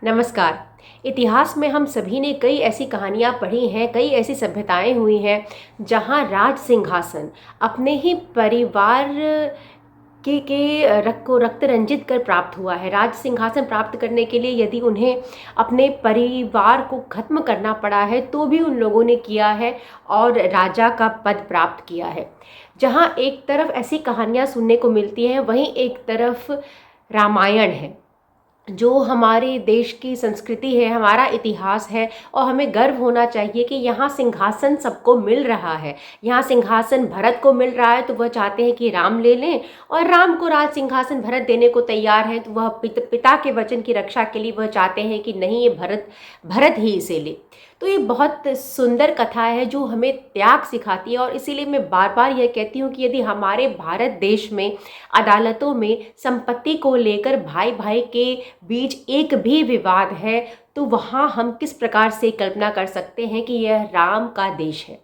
नमस्कार। इतिहास में हम सभी ने कई ऐसी कहानियाँ पढ़ी हैं, कई ऐसी सभ्यताएं हुई हैं जहाँ राज सिंहासन अपने ही परिवार के रक्त रंजित कर प्राप्त हुआ है। राज सिंहासन प्राप्त करने के लिए यदि उन्हें अपने परिवार को खत्म करना पड़ा है तो भी उन लोगों ने किया है और राजा का पद प्राप्त किया है। जहाँ एक तरफ ऐसी कहानियाँ सुनने को मिलती हैं, वहीं एक तरफ रामायण है जो हमारे देश की संस्कृति है, हमारा इतिहास है। और हमें गर्व होना चाहिए कि यहाँ सिंहासन सबको मिल रहा है। यहाँ सिंहासन भरत को मिल रहा है तो वह चाहते हैं कि राम ले लें, और राम को राज सिंहासन भरत देने को तैयार है तो वह पिता के वचन की रक्षा के लिए वह चाहते हैं कि नहीं, ये भरत भरत ही इसे ले। तो ये बहुत सुंदर कथा है जो हमें त्याग सिखाती है। और इसीलिए मैं बार बार यह कहती हूँ कि यदि हमारे भारत देश में अदालतों में संपत्ति को लेकर भाई भाई के बीच एक भी विवाद है तो वहाँ हम किस प्रकार से कल्पना कर सकते हैं कि यह राम का देश है।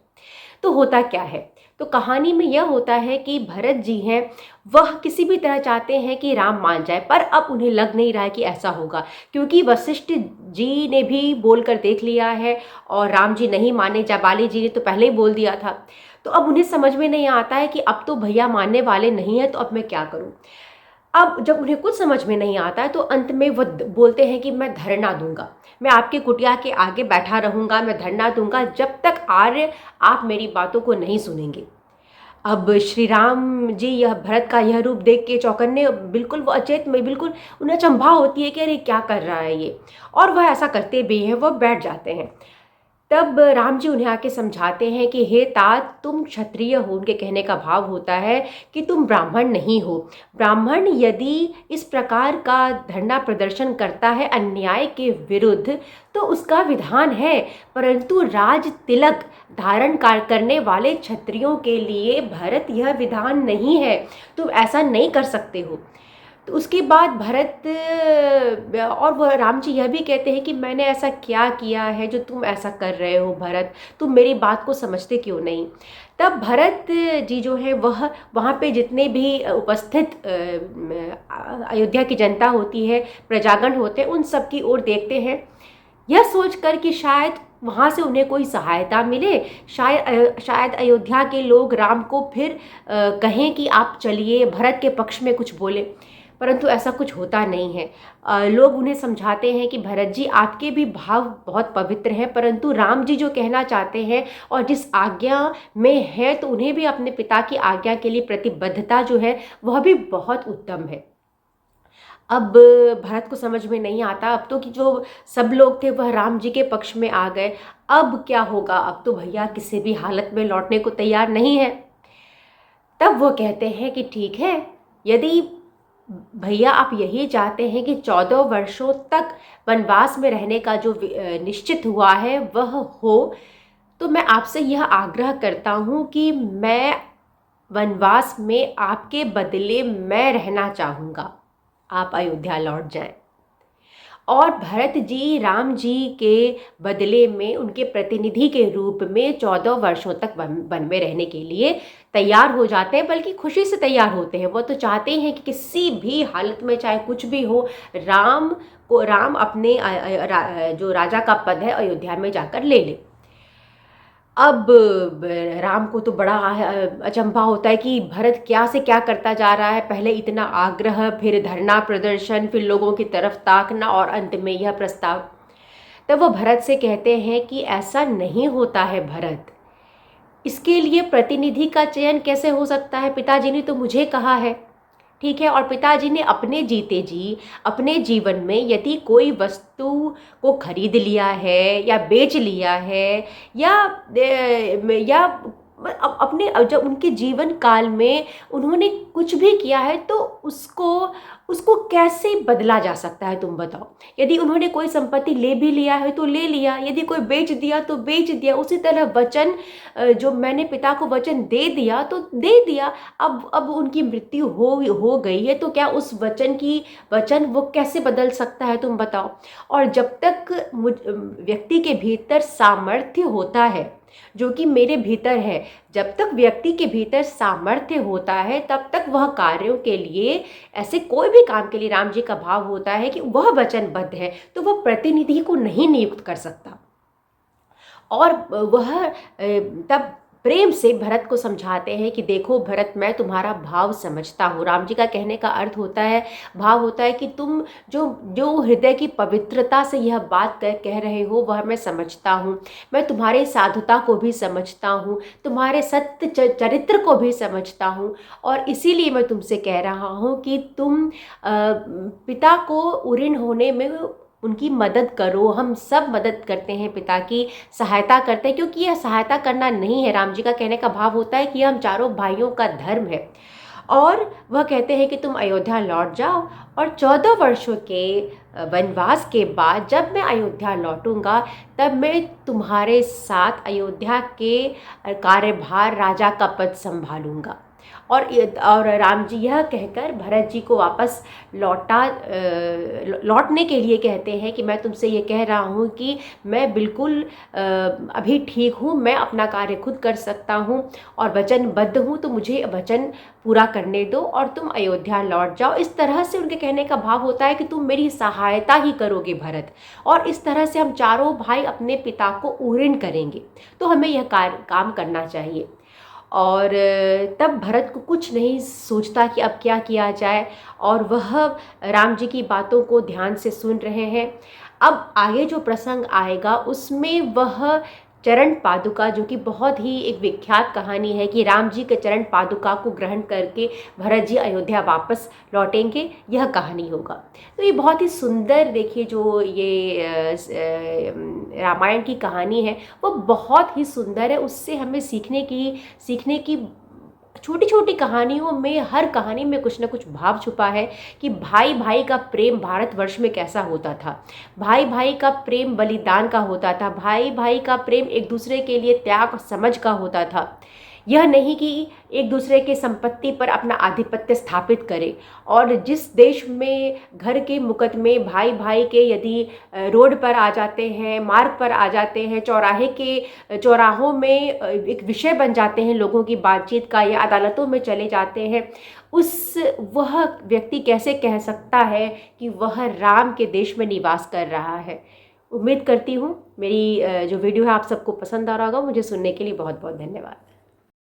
तो होता क्या है, तो कहानी में यह होता है कि भरत जी हैं, वह किसी भी तरह चाहते हैं कि राम मान जाए, पर अब उन्हें लग नहीं रहा है कि ऐसा होगा, क्योंकि वशिष्ठ जी ने भी बोलकर देख लिया है और राम जी नहीं माने। जाबाली जी ने तो पहले ही बोल दिया था। तो अब उन्हें समझ में नहीं आता है कि अब तो भैया मानने वाले नहीं है, तो अब मैं क्या करूं। अब जब उन्हें कुछ समझ में नहीं आता है तो अंत में वो बोलते हैं कि मैं धरना दूंगा, मैं आपकी कुटिया के आगे बैठा रहूंगा, मैं धरना दूंगा जब तक आर्य आप मेरी बातों को नहीं सुनेंगे। अब श्री राम जी यह भरत का यह रूप देख के चौकन्ने, बिल्कुल वो अचेत में, बिल्कुल उन्हें अचंभा होती है कि अरे क्या कर रहा है ये। और वह ऐसा करते भी हैं, वह बैठ जाते हैं। तब राम जी उन्हें आके समझाते हैं कि हे तात, तुम क्षत्रिय हो। उनके कहने का भाव होता है कि तुम ब्राह्मण नहीं हो। ब्राह्मण यदि इस प्रकार का धरना प्रदर्शन करता है अन्याय के विरुद्ध तो उसका विधान है, परंतु राज तिलक धारण करने वाले क्षत्रियों के लिए भरत यह विधान नहीं है। तुम ऐसा नहीं कर सकते हो। तो उसके बाद भरत और वह राम जी यह भी कहते हैं कि मैंने ऐसा क्या किया है जो तुम ऐसा कर रहे हो भरत, तुम मेरी बात को समझते क्यों नहीं। तब भरत जी जो है वह वहाँ पे जितने भी उपस्थित अयोध्या की जनता होती है, प्रजागण होते हैं, उन सब की ओर देखते हैं, यह सोचकर कि शायद वहाँ से उन्हें कोई सहायता मिले, शायद अयोध्या के लोग राम को फिर कहें कि आप चलिए, भरत के पक्ष में कुछ बोले। परंतु ऐसा कुछ होता नहीं है। लोग उन्हें समझाते हैं कि भरत जी, आपके भी भाव बहुत पवित्र हैं, परंतु राम जी जो कहना चाहते हैं और जिस आज्ञा में है तो उन्हें भी अपने पिता की आज्ञा के लिए प्रतिबद्धता जो है वह भी बहुत उत्तम है। अब भरत को समझ में नहीं आता, अब तो कि जो सब लोग थे वह राम जी के पक्ष में आ गए। अब क्या होगा, अब तो भैया किसी भी हालत में लौटने को तैयार नहीं है। तब वो कहते हैं कि ठीक है, यदि भैया आप यही चाहते हैं कि 14 वर्षों तक वनवास में रहने का जो निश्चित हुआ है वह हो, तो मैं आपसे यह आग्रह करता हूँ कि मैं वनवास में आपके बदले मैं रहना चाहूँगा, आप अयोध्या लौट जाएं। और भरत जी राम जी के बदले में उनके प्रतिनिधि के रूप में 14 वर्षों तक वन में रहने के लिए तैयार हो जाते हैं, बल्कि खुशी से तैयार होते हैं। वो तो चाहते हैं कि किसी भी हालत में चाहे कुछ भी हो, राम अपने जो राजा का पद है अयोध्या में जाकर ले ले। अब राम को तो बड़ा अचंभा होता है कि भरत क्या से क्या करता जा रहा है। पहले इतना आग्रह, फिर धरना प्रदर्शन, फिर लोगों की तरफ ताकना और अंत में यह प्रस्ताव। तब वो भरत से कहते हैं कि ऐसा नहीं होता है भरत, इसके लिए प्रतिनिधि का चयन कैसे हो सकता है, पिताजी ने तो मुझे कहा है। ठीक है, और पिताजी ने अपने जीते जी अपने जीवन में यदि कोई वस्तु को खरीद लिया है या बेच लिया है या अपने जब उनके जीवन काल में उन्होंने कुछ भी किया है तो उसको उसको कैसे बदला जा सकता है, तुम बताओ। यदि उन्होंने कोई संपत्ति ले भी लिया है तो ले लिया, यदि कोई बेच दिया तो बेच दिया। उसी तरह वचन, जो मैंने पिता को वचन दे दिया तो दे दिया। अब उनकी मृत्यु हो गई है तो क्या उस वचन वो कैसे बदल सकता है, तुम बताओ। और जब तक व्यक्ति के भीतर सामर्थ्य होता है, जो कि मेरे भीतर है। जब तक व्यक्ति के भीतर सामर्थ्य होता है तब तक वह कार्यों के लिए, ऐसे कोई भी काम के लिए राम जी का भाव होता है कि वह वचनबद्ध है, तो वह प्रतिनिधि को नहीं नियुक्त कर सकता। और वह तब प्रेम से भरत को समझाते हैं कि देखो भरत, मैं तुम्हारा भाव समझता हूँ। राम जी का कहने का अर्थ होता है, भाव होता है कि तुम जो जो हृदय की पवित्रता से यह बात कह रहे हो वह मैं समझता हूँ। मैं तुम्हारे साधुता को भी समझता हूँ, तुम्हारे सत्य चरित्र को भी समझता हूँ। और इसीलिए मैं तुमसे कह रहा हूँ कि तुम पिता को उऋण होने में उनकी मदद करो। हम सब मदद करते हैं, पिता की सहायता करते हैं, क्योंकि यह सहायता करना नहीं है। राम जी का कहने का भाव होता है कि हम चारों भाइयों का धर्म है। और वह कहते हैं कि तुम अयोध्या लौट जाओ, और 14 वर्षों के वनवास के बाद जब मैं अयोध्या लौटूंगा तब मैं तुम्हारे साथ अयोध्या के कार्यभार, राजा का पद संभालूंगा। और राम जी यह कहकर भरत जी को वापस लौटने के लिए कहते हैं कि मैं तुमसे ये कह रहा हूँ कि मैं बिल्कुल अभी ठीक हूँ, मैं अपना कार्य खुद कर सकता हूँ और वचनबद्ध हूँ, तो मुझे वचन पूरा करने दो और तुम अयोध्या लौट जाओ। इस तरह से उनके कहने का भाव होता है कि तुम मेरी सहायता ही करोगे भरत, और इस तरह से हम चारों भाई अपने पिता को उऋण करेंगे। तो हमें यह काम करना चाहिए। और तब भरत को कुछ नहीं सोचता कि अब क्या किया जाए, और वह राम जी की बातों को ध्यान से सुन रहे हैं। अब आगे जो प्रसंग आएगा उसमें वह चरण पादुका, जो कि बहुत ही एक विख्यात कहानी है कि राम जी के चरण पादुका को ग्रहण करके भरत जी अयोध्या वापस लौटेंगे, यह कहानी होगा। तो ये बहुत ही सुंदर, देखिए जो ये रामायण की कहानी है वो बहुत ही सुंदर है। उससे हमें सीखने की छोटी छोटी कहानियों में, हर कहानी में कुछ ना कुछ भाव छुपा है कि भाई भाई का प्रेम भारतवर्ष में कैसा होता था। भाई भाई का प्रेम बलिदान का होता था, भाई भाई का प्रेम एक दूसरे के लिए त्याग समझ का होता था। यह नहीं कि एक दूसरे के संपत्ति पर अपना आधिपत्य स्थापित करे। और जिस देश में घर के मुकदमे भाई भाई के यदि रोड पर आ जाते हैं, मार्ग पर आ जाते हैं, चौराहों में एक विषय बन जाते हैं लोगों की बातचीत का, या अदालतों में चले जाते हैं, वह व्यक्ति कैसे कह सकता है कि वह राम के देश में निवास कर रहा है। उम्मीद करती हूँ मेरी जो वीडियो है आप सबको पसंद आ रहा होगा। मुझे सुनने के लिए बहुत बहुत धन्यवाद।